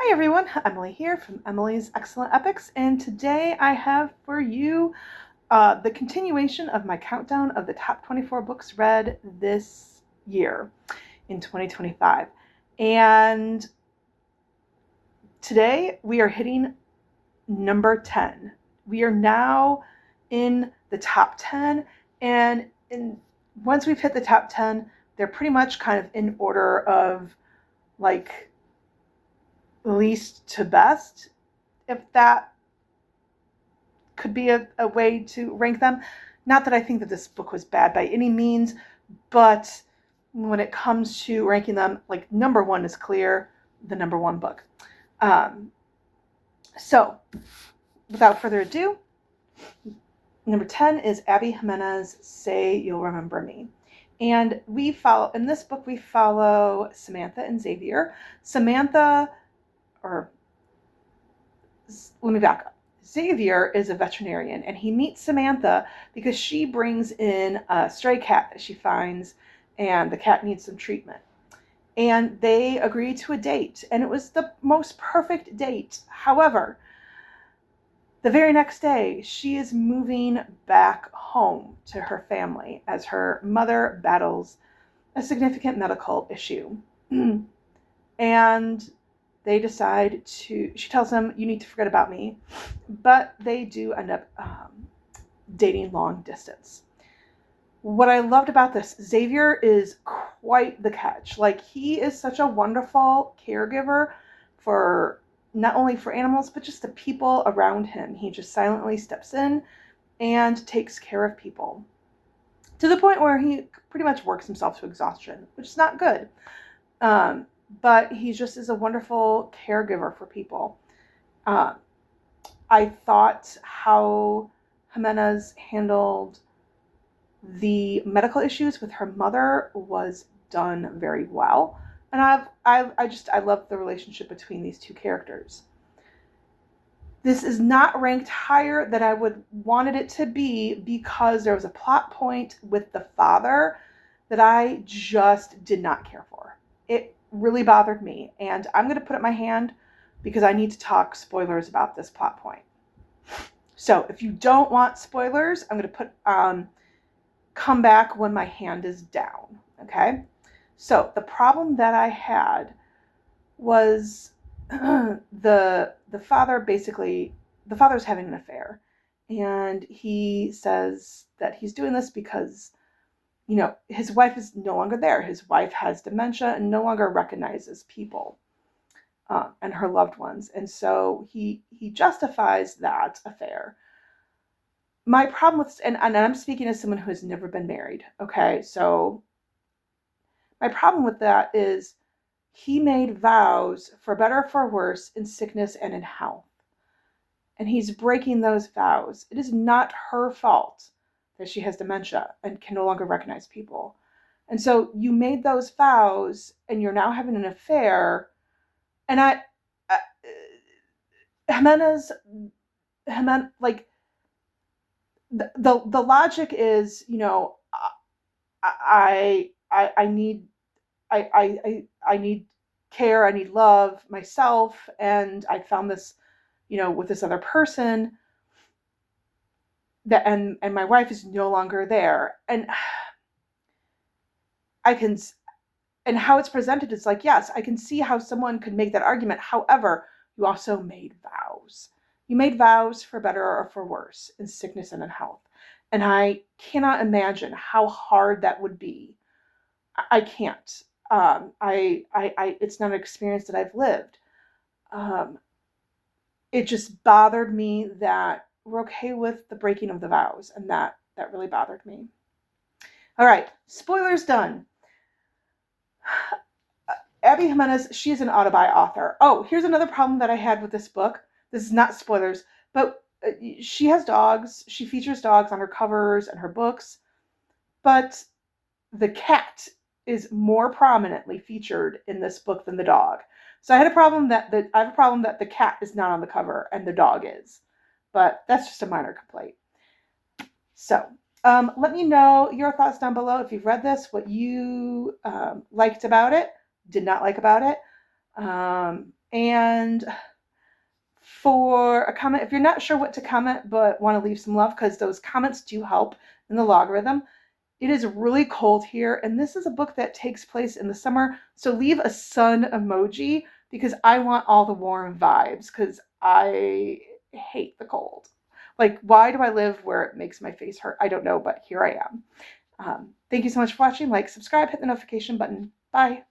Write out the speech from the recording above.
Hi everyone, Emily here from Emily's Excellent Epics, and today I have for you the continuation of my countdown of the top 24 books read this year in 2025. And today we are hitting number 10. We are now in the top 10, and once we've hit the top 10, they're pretty much kind of in order of like least to best, if that could be a way to rank them. Not that I think that this book was bad by any means, but when it comes to ranking them, like number one is clear, the number one book. So without further ado, number 10 is Abby Jimenez, Say You'll Remember Me. And in this book, we follow Samantha and Xavier. Samantha, or let me back up. Xavier is a veterinarian, and he meets Samantha because she brings in a stray cat that she finds, and the cat needs some treatment. And they agree to a date, and it was the most perfect date. However, the very next day, she is moving back home to her family as her mother battles a significant medical issue. And she tells him, you need to forget about me. But they do end up dating long distance. What I loved about this, Xavier is quite the catch. Like, he is such a wonderful caregiver for not only for animals, but just the people around him. He just silently steps in and takes care of people to the point where he pretty much works himself to exhaustion, which is not good. But he just is a wonderful caregiver for people. I thought how Jimenez handled the medical issues with her mother was done very well. And I love the relationship between these two characters. This is not ranked higher than I would wanted it to be because there was a plot point with the father that I just did not care for. It really bothered me, and I'm going to put up my hand because I need to talk spoilers about this plot point. So if you don't want spoilers, I'm going to come back when my hand is down. Okay. So the problem that I had was the father's having an affair, and he says that he's doing this because his wife is no longer there. His wife has dementia and no longer recognizes people and her loved ones. And so he justifies that affair. My problem with, and I'm speaking as someone who has never been married, okay? So my problem with that is he made vows for better or for worse in sickness and in health. And he's breaking those vows. It is not her fault that she has dementia and can no longer recognize people. And so you made those vows and you're now having an affair. And Jimenez, like, the logic is, I need care, I need love myself, and I found this, with this other person that, and my wife is no longer there. And and how it's presented is like, yes, I can see how someone could make that argument. However, you also made vows. You made vows for better or for worse in sickness and in health. And I cannot imagine how hard that would be. I can't. It's not an experience that I've lived. It just bothered me that we're okay with the breaking of the vows, and that really bothered me. All right, spoilers done. Abby Jimenez, she's an autobi author. Oh, here's another problem that I had with this book. This is not spoilers, but she has dogs. She features dogs on her covers and her books, but the cat is more prominently featured in this book than the dog. So I have a problem that the cat is not on the cover and the dog is, but that's just a minor complaint. So let me know your thoughts down below if you've read this, what you liked about it, did not like about it. And for a comment, if you're not sure what to comment but want to leave some love, because those comments do help in the logarithm, it is really cold here, and this is a book that takes place in the summer, so leave a sun emoji because I want all the warm vibes because I hate the cold. Like, why do I live where it makes my face hurt? I don't know, but here I am. Thank you so much for watching. Like, subscribe, hit the notification button. Bye.